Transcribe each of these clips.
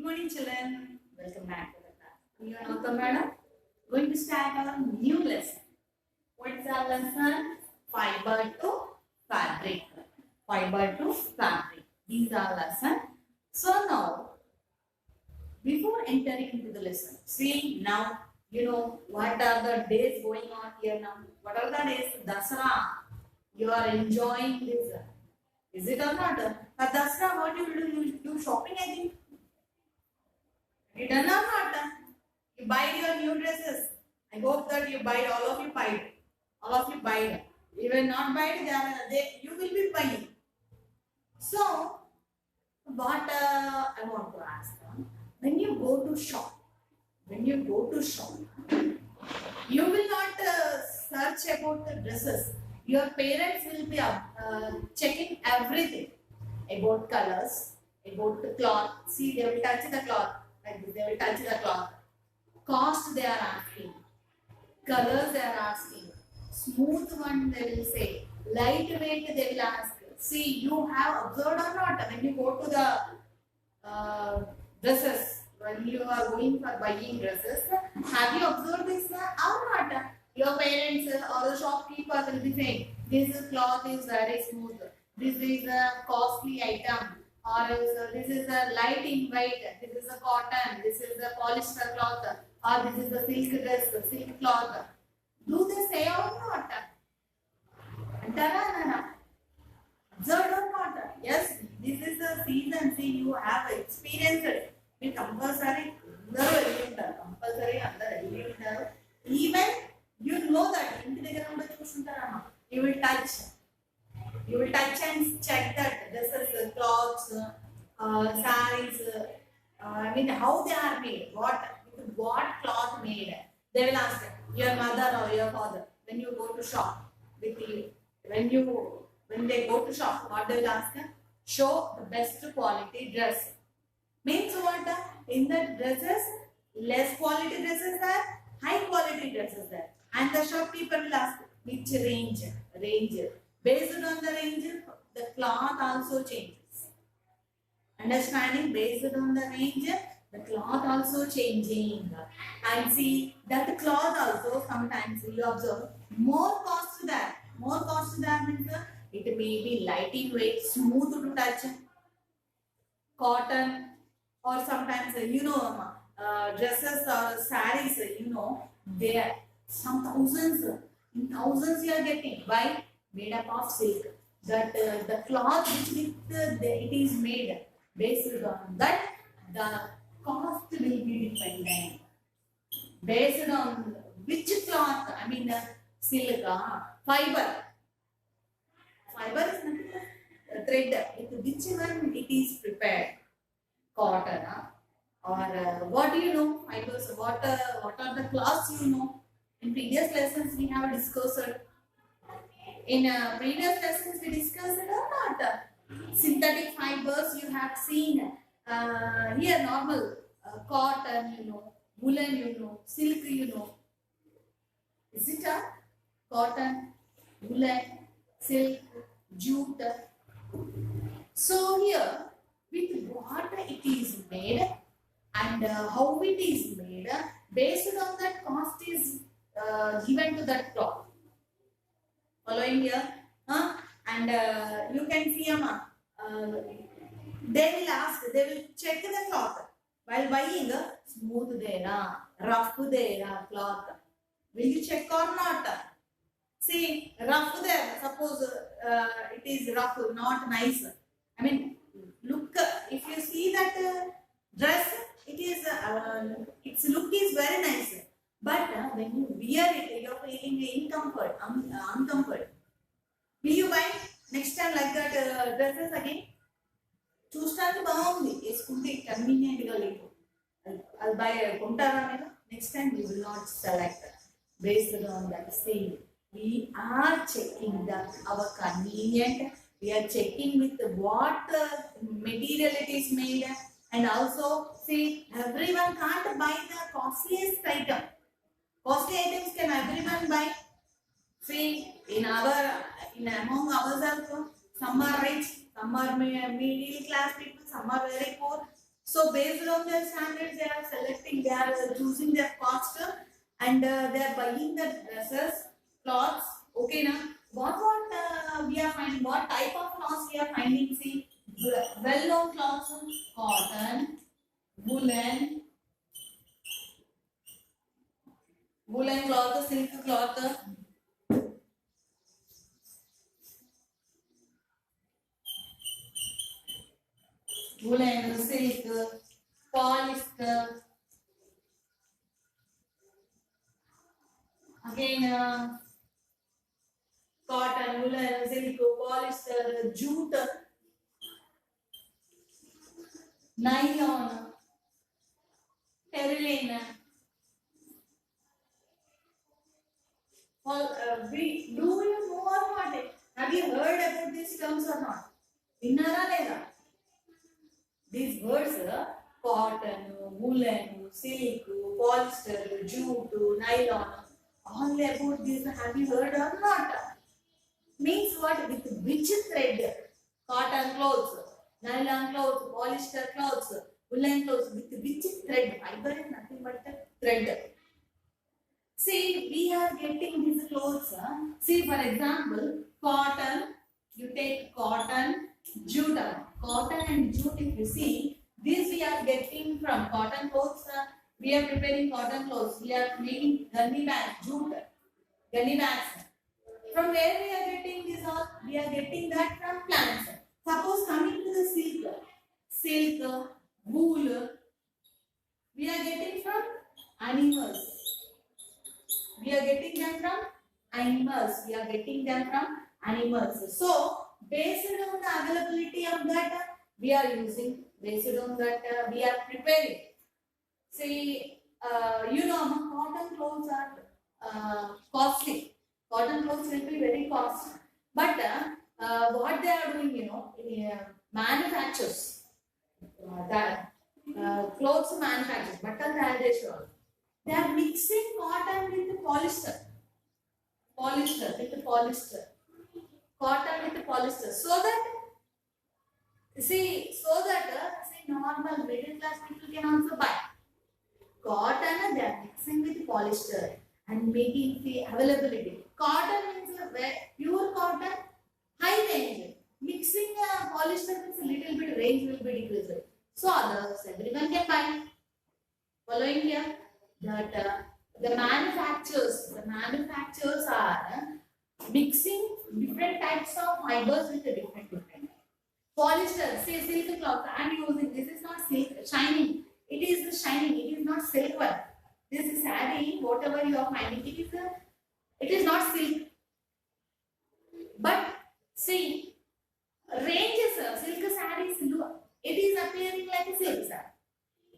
morning, children. Welcome back to the class. You are now madam. Going to start our new lesson. What is our lesson? Fiber to fabric. Fiber to fabric. These are lesson. So now, before entering into the lesson, see now you know what are the days going on here now. What are the days? Dasara. You are enjoying this. Is it or not? At Dasara, what you will do? You will do shopping, I think. You done or not? You buy your new dresses. I hope that you buy, all of you buy. All of you buy. You will not buy, you will be buying. So, what I want to ask, when you go to shop, you will not search about the dresses. Your parents will be checking everything about colors, about the cloth. See, they will touch the cloth. Like this, they will touch the cloth. Cost they are asking. Colors they are asking. Smooth one they will say. Lightweight they will ask. See, you have observed or not when you go to the dresses, when you are going for buying dresses, have you observed this or not? Your parents or the shopkeeper will be saying, this cloth is very smooth. This is a costly item. Or else, this is a light in weight, this is a cotton, this is a polyester cloth, or this is a silk dress, silk cloth. Do they say or not? Observed or not? Yes, this is the season. See, you have experienced it. You compulsory, even you know that you will touch. You will touch and check that dresses, clothes, saris. I mean, how they are made, what cloth made. They will ask your mother or your father when you go to shop with you. When they go to shop, what they will ask? Show the best quality dress. Means what? In the dresses, less quality dresses there, high quality dresses there, and the shopkeeper will ask which range. Based on the range, the cloth also changes. Understanding? Based on the range, the cloth also changing. And see that the cloth also sometimes you observe more cost there. More cost there means it may be light in weight, smooth to touch, cotton, or sometimes dresses or saris. They are some thousands. In thousands you are getting. Why? Made up of silk. That the cloth which it is made, based on that the cost will be dependent. Based on which cloth, I mean silk, fiber. Fiber is nothing but thread. Which one it is prepared? Cotton or what do you know? Fibers. What are the cloths you know? In previous lessons we have discussed. In previous lessons we discussed or not? Synthetic fibers you have seen. Here normal cotton woolen silk Is it a cotton, woolen, silk, jute? So here with what it is made and how it is made, based on that cost is given to that cloth. Following here, and you can see they will ask, they will check the cloth while buying. Smooth there, rough there cloth. Will you check or not? See, rough there. Suppose it is rough, not nice. I mean, look. If you see that dress, it is its look is very nice. But when you wear it, you are feeling uncomfort. Will you buy next time like that dresses again? చూస్తానికి బాగుంది, వేసుకుంటే convenient గా లేదు. I'll buy కొంటారా మీరు? Next time we will not select based on that. See, we are checking our convenient. We are checking with what material it is made, and also see, everyone can't buy the costliest item. Costly items can everyone buy. See, among ourselves, some are rich, some are middle class people, some are very poor. So based on their standards, they are selecting, they are choosing their cost, and they are buying the dresses, cloths. Okay, now what we are finding? What type of cloths we are finding? See, well-known cloths: cotton, woolen, woolen cloth, silk cloth, woolen, silk, polyester. Again, cotton, woolen, silk, polyester, jute, nylon, terylene. Well, do you know or not? Have you heard about these terms or not? Vinnara ledha? These words, cotton, woolen, silk, polyester, jute, nylon, all about this. Have you heard or not? Means what? With which thread? Cotton clothes, nylon clothes, polyester clothes, woolen clothes. With which thread? Fiber is nothing but a thread. See, we are getting these clothes. See, for example, cotton. You take cotton, jute. Cotton and jute, if you see, this we are getting from cotton clothes. We are preparing cotton clothes. We are making gunny bags, jute, gunny bags. From where we are getting this all? We are getting that from plants. Suppose coming to the silk, wool, we are getting from animals. We are getting them from animals. We are getting them from animals. So, based on the availability of that, we are using. Based on that, we are preparing. See, you know, cotton clothes are costly. Cotton clothes will be very costly. But what they are doing, you know, manufacturers, that clothes manufacturers, button tayar they are mixing cotton with polyester. Polyester with polyester. Cotton with polyester. So that, see, normal middle class people can also buy. Cotton they are mixing with polyester and making the availability. Cotton means pure cotton, high range. Mixing polyester means a little bit range will be decreased. So others, everyone can buy. Following here, that the manufacturers are mixing different types of fibers with the different. Polyester, say silk cloth. I am using this is not silk shining. It is shining. It is not silver. This is saree. Whatever you are finding, it is not silk. But see, ranges silk sarees. It is appearing like a silk saree.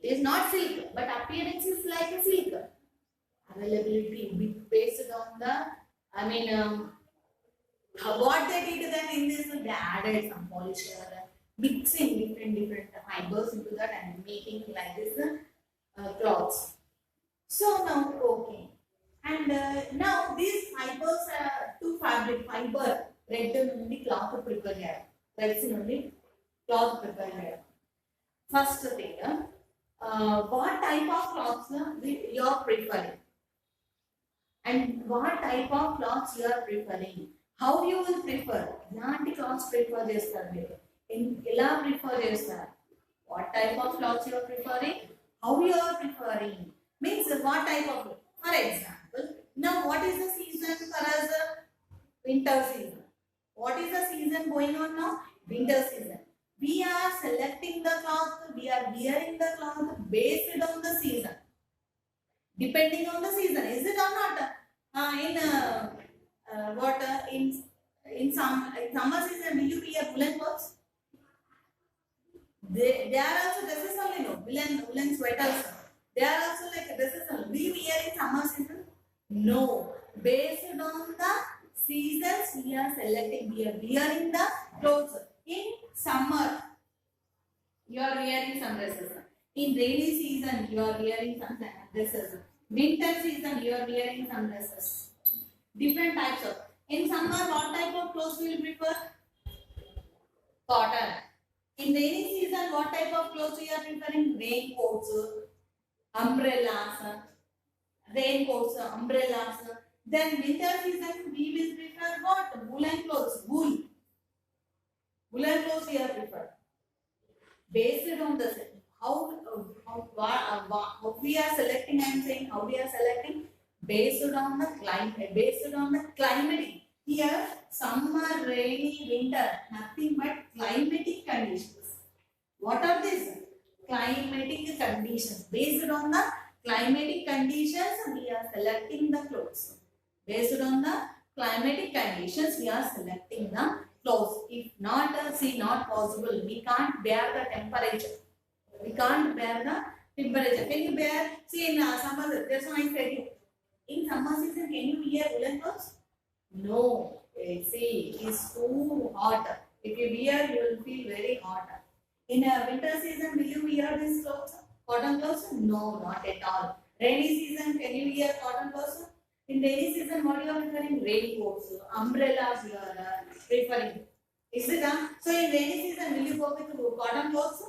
It is not silk, but appearance is like a silk. Availability based on the, what they did then in this, they added some polyester, mixing different fibers into that and making like this cloths. So now, okay. And now these fibers are two fabric fiber, red nundi cloth prepare. Threads nundi cloth prepare. First thing, what type of cloths you are preferring? And what type of cloths you are preferring? How you will prefer? Elanti cloths prefer chestaru meeru. Ela prefer chestaru. What type of cloths you are preferring? How you are preferring? Means what type of? For example, now what is the season for us? Winter season. What is the season going on now? Winter season. We are selecting the cloth. We are wearing the cloth based on the season. Depending on the season, is it or not? In summer season, will you wear woolen clothes? They are also dresses only, no, woolen sweaters. They are also like dresses only. Will you wear in summer season? No. Based on the seasons, we are selecting. We are wearing the clothes. In summer, you are wearing some dresses. In rainy season, you are wearing some dresses. Winter season, you are wearing some dresses. Different types of. In summer, what type of clothes will you prefer? Cotton. In rainy season, what type of clothes we are preferring? Raincoats, umbrellas, umbrellas. Then winter season, we will prefer what? Woolen clothes, wool. Woolen clothes we are prefer. Based on the how we are selecting, I am saying how we are selecting based on the climate, based on the climate. Here, summer, rainy, winter, nothing but climatic conditions. What are these? Climatic conditions. Based on the climatic conditions, we are selecting the clothes. Based on the climatic conditions, we are selecting the clothes. If not, see, not possible. We can't bear the temperature. We can't bear the temperature. Can you bear? See, in summer, that's why I said you. In summer season, can you wear woolen clothes? No. See, it's too hot. If you wear, you will feel very hot. In a winter season, will you wear these clothes? Cotton clothes? No, not at all. Rainy season, can you wear cotton clothes? In rainy season, what you are preferring? Raincoats, umbrellas you are preferring. Is it? So in rainy season, will you go with cotton clothes?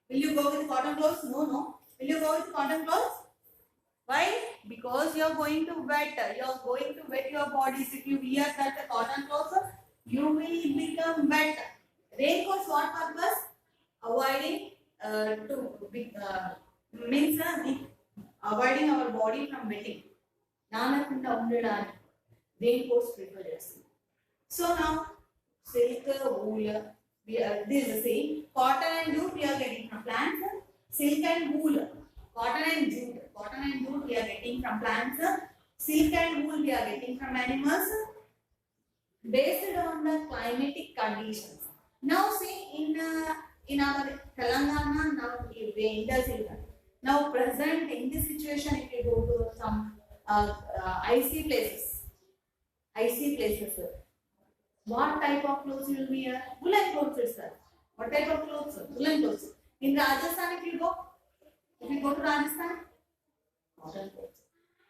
Will you go with cotton clothes? No, no. Will you go with cotton clothes? Why? Because you are going to wet. You are going to wet your bodies. If you wear that cotton clothes, you will become wet. Raincoats, what purpose? Avoiding means avoiding our body from wetting. Raincoats prefer చేస్తుంది. So now silk, wool, this is the same. Cotton and jute we are getting from plants. Silk and wool, cotton and jute we are getting from plants. Silk and wool we are getting from animals. Based on the climatic conditions. Now see in our Telangana now winter season. Now present in this situation, if you go to some icy places, what type of clothes you will wear? Woolen clothes itself. What type of clothes? Woolen clothes. In Rajasthan, if you go to Rajasthan, cotton clothes.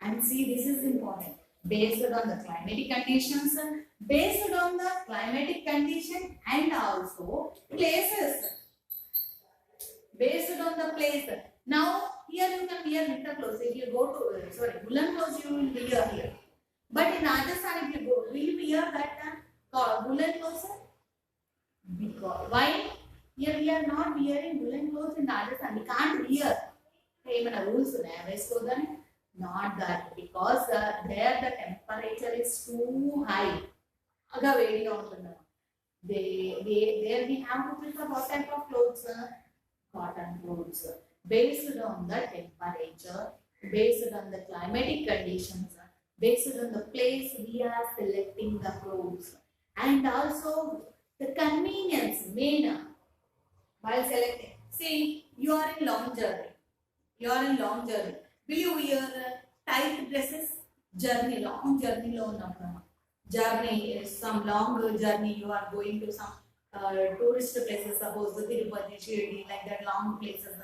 And see, this is important. Based on the climatic conditions, based on the climatic condition and also places. Based on the place. Now, here you can wear winter clothes. If you go to, woolen clothes you will wear here. But in Rajasthan, if you go, will you wear that woolen clothes? Because, why? Here we are not wearing woolen clothes in Rajasthan. We can't wear. Hey, rules not that, because there the temperature is too high. There we have to prefer what type of clothes? Cotton clothes. Based on the temperature, based on the climatic conditions, based on the place, we are selecting the clothes. And also the convenience main while selecting. See, you are in long journey. Will you wear tight dresses? Long journey is some long journey. You are going to some tourist places, suppose the Tirupati, Shirdi, like that long places.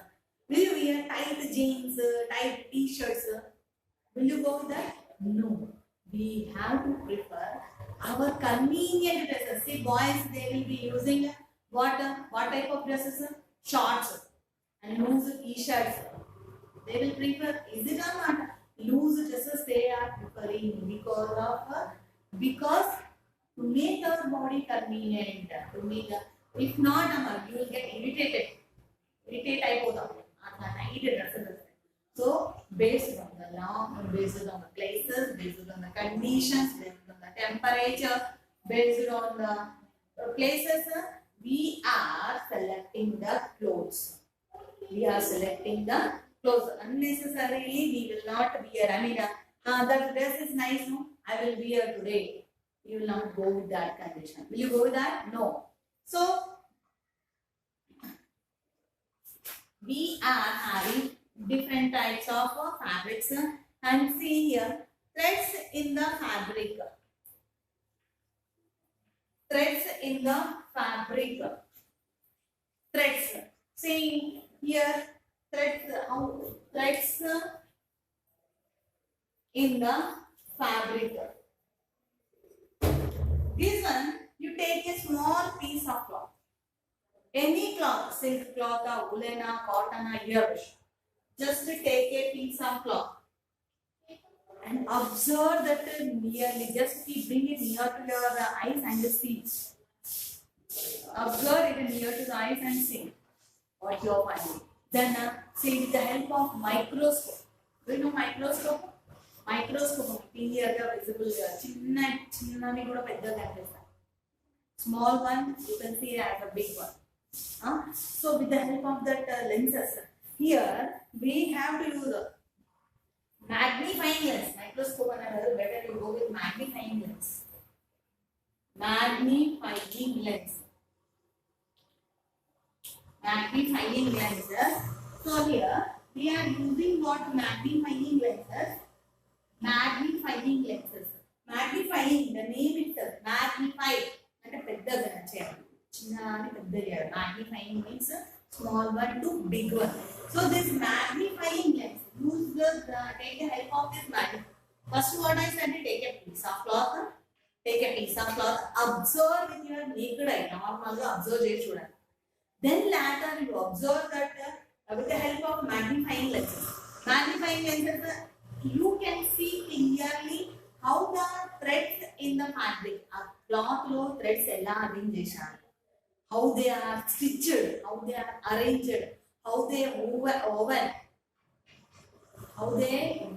Will you wear tight jeans, tight t-shirts? Will you go with that? No. We have to prefer our convenient dresses. See, boys, they will be using what type of dresses? Shorts and loose t-shirts. They will prefer, is it or not? Loose dresses they are preferring because to make our body convenient. If not, you will get irritated. So, based on the based on the places, based on the conditions, based on the temperature, based on the places, we are selecting the clothes. Unnecessarily, we will not wear. That dress is nice, no? I will wear today. You will not go with that condition. Will you go with that? No. So, we are having different types of fabrics, and see here, threads in the fabric. Threads. See here, threads in the fabric. This one, you take a small piece of cloth. Any cloth, silk cloth, woolen, cotton, earwish. Just take a piece of cloth and observe that nearly. Just keep bring it near to your eyes and see. Observe it near to the eyes and see what you are finding. Then see with the help of microscope. Do you know microscope? Microscope clear visible. Chinna kuda pedda kanipistayi. Small one you can see as a big one. So with the help of that lenses, here we have to use magnifying lens. Microscope another better you go with magnifying lens. Magnifying lens. Magnifying lenses. So here we are using what magnifying lenses? Magnifying lenses. Magnifying, the name itself, magnify. Magnifying means small one to big one. So this magnifying lens, take the help of this magnifying. First what I said, take a piece of cloth. Take a piece of cloth, observe with your naked eye. Normally observe it. Then later you observe that with the help of magnifying lenses. Magnifying lenses, you can see clearly how the threads in the fabric, cloth lo threads ella arrange, how they are stitched, how they are arranged, how they woven, how they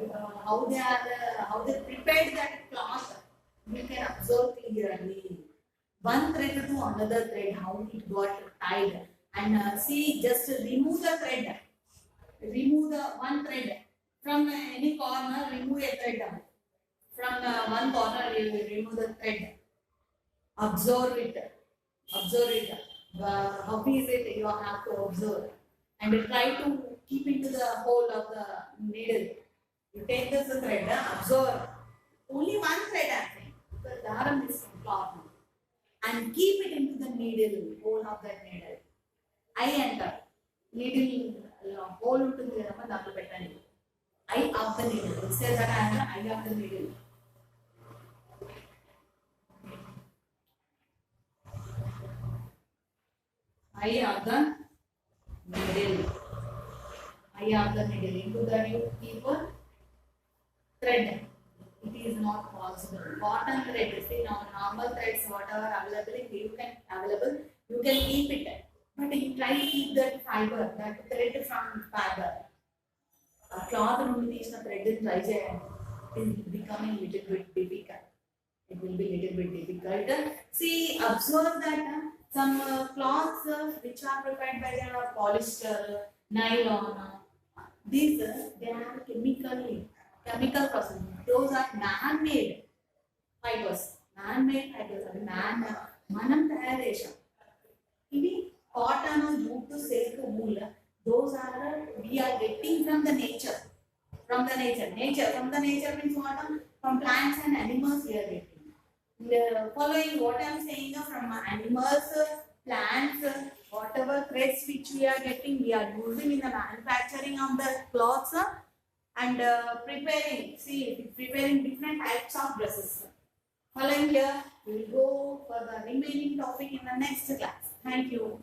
prepared that cloth. You can observe clearly. One thread to another thread, how it got tied, and see, just remove the thread, remove the one thread from any corner, remove a thread from one corner, remove the thread, observe it, how is it you have to observe, and try to keep into the hole of the needle. You take this thread, observe, only one thread actually, the daram is cloth, and keep it into the needle, hole of that needle. I enter. Needle hole into the eye of the needle. It says that I am the eye of the needle. Eye of the needle. Eye of the needle. Into that you keep a thread. It is not possible. Cotton thread, see now normal threads, whatever available, you can keep it. But you try to keep that fiber, that thread from fiber. A cloth thread is becoming little bit difficult. It will be little bit difficult. See, observe that some cloths which are prepared by the polyester, nylon, these they are chemical process. Those are man-made fibers. Man-made fibers. Manam tayaresham. Ivi cotton, jute, silk, wool. Those are we are getting from the nature. From the nature means what? From plants and animals we are getting. Following what I am saying, from animals, plants, whatever threads which we are getting, we are using in the manufacturing of the cloths and preparing different types of dresses. Following here, we will go for the remaining topic in the next class. Thank you.